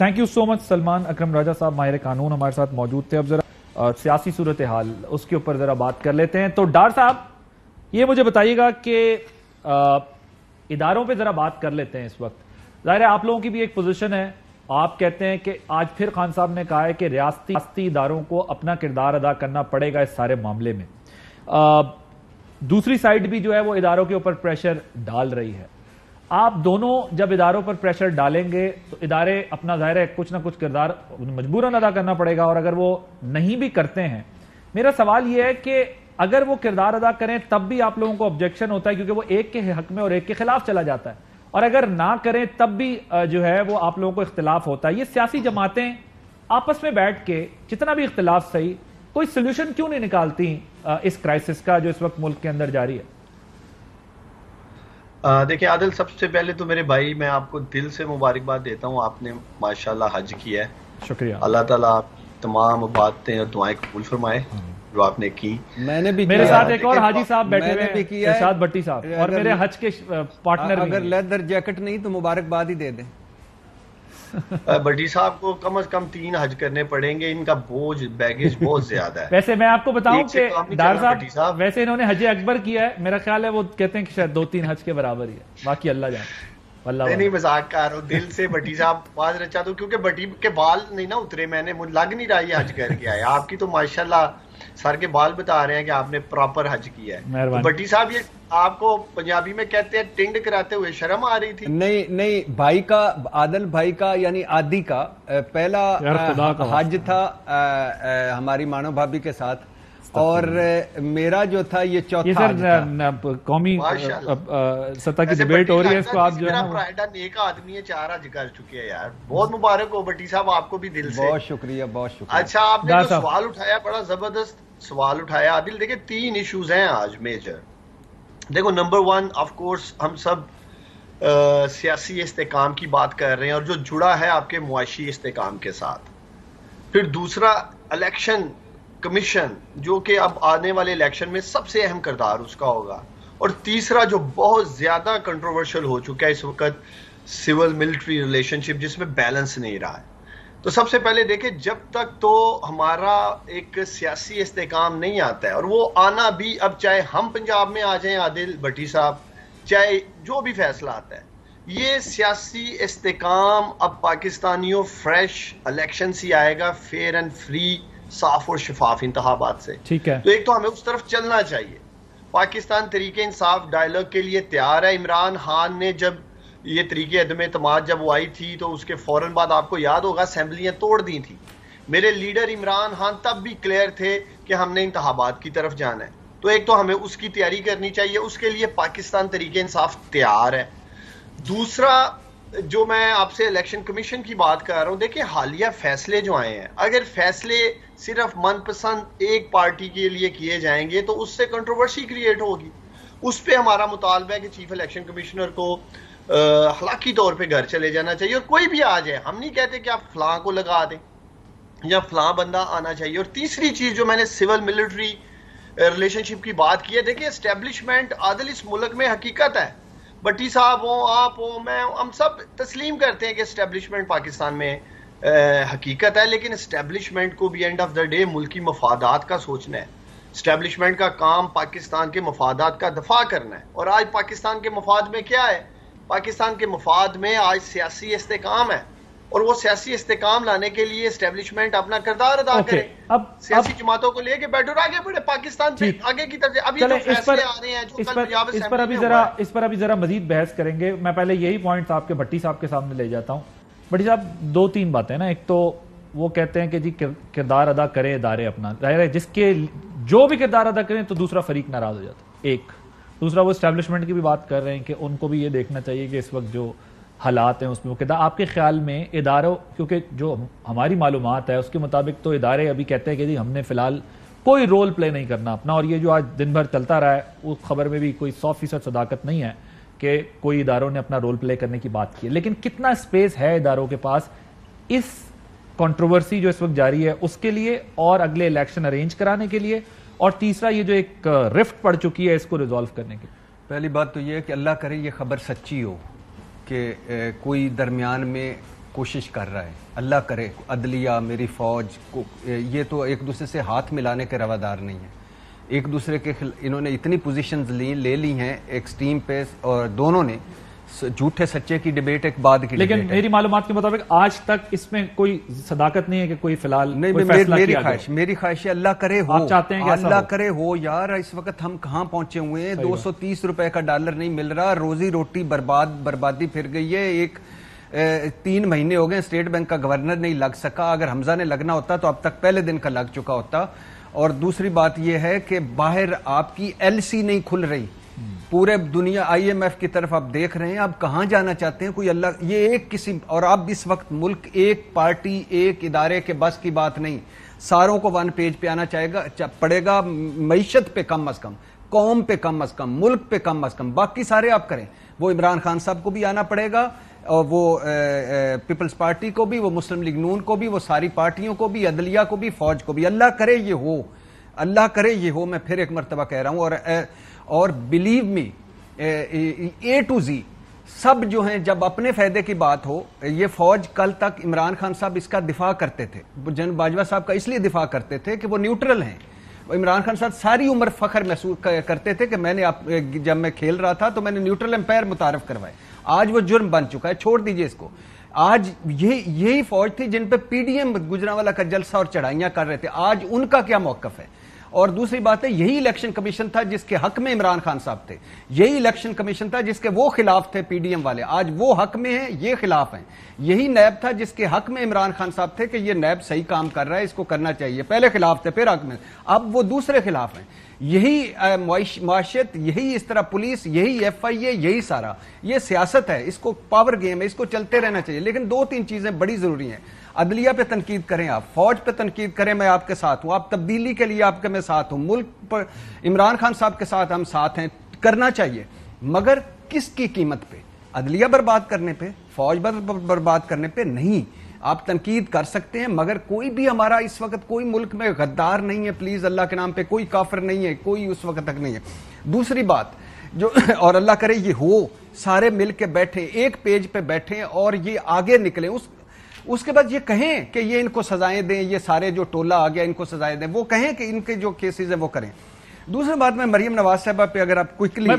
Thank you so مچ سلمان اکرم راجہ صاحب ماہر قانون ہمارے ساتھ موجود تھے. اب ذرا سیاسی صورتحال اس کے اوپر ذرا بات کر لیتے ہیں. تو ڈار صاحب یہ مجھے بتائیے گا کہ اداروں پہ ذرا بات کر لیتے ہیں. اس وقت ظاہر ہے آپ لوگوں کی بھی ایک پوزیشن ہے, آپ کہتے ہیں کہ آج پھر خان صاحب نے کہا ہے کہ ریاستی اداروں کو اپنا کردار ادا کرنا پڑے گا اس سارے معاملے میں. دوسری سائیڈ بھی جو ہے وہ اداروں کے اوپر پریشر ڈال رہی ہے. آپ دونوں جب اداروں پر پریشر ڈالیں گے تو ادارے اپنا ظاہر ہے کچھ نہ کچھ کردار مجبوراً ادا کرنا پڑے گا, اور اگر وہ نہیں بھی کرتے ہیں, میرا سوال یہ ہے کہ اگر وہ کردار ادا کریں تب بھی آپ لوگوں کو آبجیکشن ہوتا ہے کیونکہ وہ ایک کے حق میں اور ایک کے خلاف چلا جاتا ہے, اور اگر نہ کریں تب بھی جو ہے وہ آپ لوگوں کو اختلاف ہوتا ہے. یہ سیاسی جماعتیں آپس میں بیٹھ کے جتنا بھی اختلاف صحیح کوئی سولوشن کیوں نہیں نکالتی اس کرائسس کا جو اس وقت ملک کے اندر جاری ہے؟ دیکھیں عادل, سب سے پہلے تو میرے بھائی میں آپ کو دل سے مبارکباد دیتا ہوں, آپ نے ماشاءاللہ حج کیا ہے. شکریہ. اللہ تعالیٰ آپ کی تمام باتیں اور دعائیں قبول فرمائے جو آپ نے کی. میں نے بھی میرے ساتھ ایک اور حاجی صاحب بیٹھے ہوئے ہیں, ارشاد بھٹی صاحب, اور میرے حج کے پارٹنر بھی. اگر لیدر جیکٹ نہیں تو مبارکباد ہی دے دیں. بھٹی صاحب کو کم از کم 3 حج کرنے پڑیں گے, ان کا بوجھ بیگیج بہت زیادہ ہے. ویسے میں آپ کو بتاؤں کہ ڈار صاحب ویسے انہوں نے حج اکبر کیا ہے, میرا خیال ہے وہ کہتے ہیں کہ شاید 2-3 حج کے برابر ہی ہے, باقی اللہ جانے. نہیں مذاق کر رہا ہوں دل سے. بھٹی صاحب بات رچا دو کیونکہ بھٹی کے بال نہیں نا اترے, میں نے لگ نہیں رہا یہ حج کر کے آیا. آپ کی تو ماشاءاللہ سر کے بال بتا رہے ہیں کہ آپ نے پراپر حج کیا ہے. بھٹی صاحب یہ آپ کو پنجابی میں کہتے ہیں ٹنڈ کراتے ہوئے شرم آ رہی تھی؟ نہیں بھائی کا, عادل بھائی کا یعنی عادی کا پہلا حج تھا ہماری مانو بھابی کے ساتھ, اور میرا جو تھا یہ چوتھا حج تھا. قومی سطح کی ڈیبیٹ ہو رہی ہے, اس کو آپ جو ہے میرا نیک آدمی ہے, 4 حج کر چکے ہیں یار. بہت مبارک ہو بھٹی صاحب آپ کو بھی دل سے. بہت شکریہ, بہت شکریہ. اچھا آپ نے جو سوال اٹھایا بڑا زبردست سوال اٹھایا عادل. دیکھیں 3 ایشوز ہیں آج میجر. دیکھو نمبر 1 آف کورس ہم سب سیاسی استحکام کی بات کر رہے ہیں اور جو جڑا ہے آپ کے معاشی استحکام کے ساتھ. پھر دوسرا الیکشن کمیشن جو کہ اب آنے والے الیکشن میں سب سے اہم کردار اس کا ہوگا. اور تیسرا جو بہت زیادہ کنٹروورشل ہو چکا ہے اس وقت, سول ملٹری ریلیشن شپ جس میں بیلنس نہیں رہا ہے. تو سب سے پہلے دیکھیں جب تک تو ہمارا ایک سیاسی استحکام نہیں آتا ہے, اور وہ آنا بھی اب چاہے ہم پنجاب میں آ جائیں عادل بھٹی صاحب, چاہے جو بھی فیصلہ آتا ہے, یہ سیاسی استحکام اب پاکستانیوں فریش الیکشن سے آئے گا, فیئر اینڈ فری, صاف اور شفاف انتخابات سے. ٹھیک ہے, تو ایک تو ہمیں اس طرف چلنا چاہیے. پاکستان طریقہ انصاف ڈائیلاگ کے لیے تیار ہے. عمران خان نے جب یہ طریقے عدم اعتماد جب وہ آئی تھی تو اس کے فوراً بعد آپ کو یاد ہوگا اسمبلیاں توڑ دی تھی. میرے لیڈر عمران خان تب بھی کلیئر تھے کہ ہم نے انتخابات کی طرف جانا ہے. تو ایک تو ہمیں اس کی تیاری کرنی چاہیے, اس کے لیے پاکستان طریقہ انصاف تیار ہے. دوسرا جو میں آپ سے الیکشن کمیشن کی بات کر رہا ہوں, دیکھیں حالیہ فیصلے جو آئے ہیں, اگر فیصلے صرف من پسند ایک پارٹی کے لیے کیے جائیں گے تو اس سے کنٹروورسی کریٹ ہوگی. اس پہ ہمارا مطالبہ ہے کہ چیف الیکشن کمشنر کو اخلاقی طور پہ گھر چلے جانا چاہیے, اور کوئی بھی آ جائے. ہم نہیں کہتے کہ آپ فلاں کو لگا دیں یا فلاں بندہ آنا چاہیے. اور تیسری چیز جو میں نے سول ملٹری ریلیشن شپ کی بات کی ہے, دیکھیں اسٹیبلشمنٹ عادل اس ملک میں حقیقت ہے. بھٹی صاحب ہوں, آپ ہوں, میں ہوں, ہم سب تسلیم کرتے ہیں کہ اسٹیبلشمنٹ پاکستان میں حقیقت ہے, لیکن اسٹیبلشمنٹ کو بھی اینڈ آف دا ڈے ملکی مفادات کا سوچنا ہے. اسٹیبلشمنٹ کا کام پاکستان کے مفادات کا دفاع کرنا ہے, اور آج پاکستان کے مفاد میں کیا ہے؟ پاکستان کے مفاد میں آج سیاسی استحکام ہے, اور وہ سیاسی استحکام لانے کے لیے اسٹیبلشمنٹ اپنا کردار ادا کرے. سیاسی جماعتوں کو لے کے بیٹھو, آگے بڑھے پاکستان سے آگے کی طرف. ابھی جو فیصلے آ رہے ہیں جو کل پنجاب اسمبلی میں ہوا ہے, اس پر ابھی ذرا مزید بحث کریں گے. میں پہلے یہی پوائنٹ آپ کے بھٹی صاحب کے سامنے لے جاتا ہوں. بھٹی صاحب 2-3 باتیں نا. ایک تو وہ کہتے ہیں کہ جی کردار ادا کرے ادارے اپنا, ظاہر ہے جس کے جو بھی کردار ادا کریں تو دوسرا فریق ناراض ہو جاتا ہے. ایک دوسرا وہ اسٹیبلشمنٹ کی بھی بات کر رہے ہیں کہ ان کو بھی یہ دیکھنا چاہیے کہ اس وقت جو حالات ہیں اس میں وہ کہتا ہے. آپ کے خیال میں اداروں, کیونکہ جو ہماری معلومات ہے اس کے مطابق تو ادارے ابھی کہتے ہیں کہ جی ہم نے فی الحال کوئی رول پلے نہیں کرنا اپنا, اور یہ جو آج دن بھر چلتا رہا ہے اس خبر میں بھی کوئی 100% صداقت نہیں ہے کہ کوئی اداروں نے اپنا رول پلے کرنے کی بات کی ہے. لیکن کتنا اسپیس ہے اداروں کے پاس اس کنٹروورسی جو اس وقت جاری ہے اس کے لیے, اور اگلے الیکشن ارینج کرانے کے لیے, اور تیسرا یہ جو ایک رفٹ پڑ چکی ہے اس کو ریزالو کرنے کے لیے؟ پہلی بات تو یہ ہے کہ اللہ کرے یہ خبر سچی ہو کہ کوئی درمیان میں کوشش کر رہا ہے. اللہ کرے عدلیہ میری فوج کو یہ تو ایک دوسرے سے ہاتھ ملانے کے روادار نہیں ہیں. ایک دوسرے کے انہوں نے اتنی پوزیشنز لے لی ہیں ایکسٹریم پہ, اور دونوں نے جھوٹے سچے کی ڈیبیٹ ایک بعد کی. لیکن میری معلومات کے مطابق آج تک اس میں کوئی صداقت نہیں ہے کہ کوئی فی الحال میری خواہش ہے اللہ کرے ہو. آپ چاہتے ہیں کہ اللہ کرے ہو یار. اس وقت ہم کہاں پہنچے ہوئے ہیں, 230 روپے کا ڈالر نہیں مل رہا, روزی روٹی بربادی پھر گئی ہے. 3 مہینے ہو گئے اسٹیٹ بینک کا گورنر نہیں لگ سکا. اگر حمزہ نے لگنا ہوتا تو اب تک پہلے دن کا لگ چکا ہوتا. اور دوسری بات یہ ہے کہ باہر آپ کی LC نہیں کھل رہی, پورے دنیا IMF کی طرف آپ دیکھ رہے ہیں. آپ کہاں جانا چاہتے ہیں؟ کوئی اللہ یہ ایک قسم, اور اب اس وقت ملک ایک پارٹی ایک ادارے کے بس کی بات نہیں, ساروں کو 1 پیج پہ آنا پڑے گا. معیشت پہ کم از کم, قوم پہ کم از کم, ملک پہ کم از کم, باقی سارے آپ کریں. وہ عمران خان صاحب کو بھی آنا پڑے گا, اور وہ پیپلز پارٹی کو بھی, وہ مسلم لیگ نون کو بھی, وہ ساری پارٹیوں کو بھی, عدلیہ کو بھی, فوج کو بھی. اللہ کرے یہ ہو, اللہ کرے یہ ہو. میں پھر ایک مرتبہ کہہ رہا ہوں. اور believe me A to Z سب جو ہیں, جب اپنے فائدے کی بات ہو, یہ فوج کل تک عمران خان صاحب اس کا دفاع کرتے تھے, جنرل باجوہ صاحب کا اس لیے دفاع کرتے تھے کہ وہ نیوٹرل ہیں. عمران خان صاحب ساری عمر فخر محسوس کرتے تھے کہ میں نے جب میں کھیل رہا تھا تو میں نے نیوٹرل امپائر متعارف کروائے. آج وہ جرم بن چکا ہے, چھوڑ دیجئے اس کو. آج یہی فوج تھی جن پہ PDM گجرانوالہ کا جلسہ اور چڑھائیاں کر رہے تھے. آج ان کا کیا موقف ہے؟ اور دوسری بات ہے, یہی الیکشن کمیشن تھا جس کے حق میں عمران خان صاحب تھے, یہی الیکشن کمیشن تھا جس کے وہ خلاف تھے PDM والے. آج وہ حق میں ہیں, یہ خلاف ہیں. یہی نیب تھا جس کے حق میں عمران خان صاحب تھے کہ یہ نیب صحیح کام کر رہا ہے, اس کو کرنا چاہیے. پہلے خلاف تھے, پھر حق میں, اب وہ دوسرے خلاف ہیں. یہی معاشیت, یہی اس طرح پولیس, یہی FIA, یہی سارا یہ سیاست ہے. اس کو پاور گیم ہے, اس کو چلتے رہنا چاہیے. لیکن 2-3 چیزیں بڑی ضروری ہیں. عدلیہ پہ تنقید کریں, آپ فوج پہ تنقید کریں, میں آپ کے ساتھ ہوں. آپ تبدیلی کے لیے آپ کے میں ساتھ ہوں. ملک پر عمران خان صاحب کے ساتھ ہم ساتھ ہیں, کرنا چاہیے. مگر کس کی قیمت پہ؟ عدلیہ برباد کرنے پہ, فوج برباد کرنے پہ نہیں. آپ تنقید کر سکتے ہیں, مگر کوئی بھی ہمارا اس وقت کوئی ملک میں غدار نہیں ہے. پلیز اللہ کے نام پہ کوئی کافر نہیں ہے, کوئی اس وقت تک نہیں ہے. دوسری بات جو, اور اللہ کرے یہ ہو, سارے مل کے بیٹھیں, ایک پیج پہ بیٹھیں اور یہ آگے نکلیں. اس کے بعد یہ کہیں کہ یہ ان کو سزائیں دیں, یہ سارے جو ٹولہ آ گیا ان کو سزائیں دیں, وہ کہیں کہ ان کے جو کیسز ہیں وہ کریں. دوسری بات میں مریم نواز صاحبہ پہ اگر آپ کوئکلی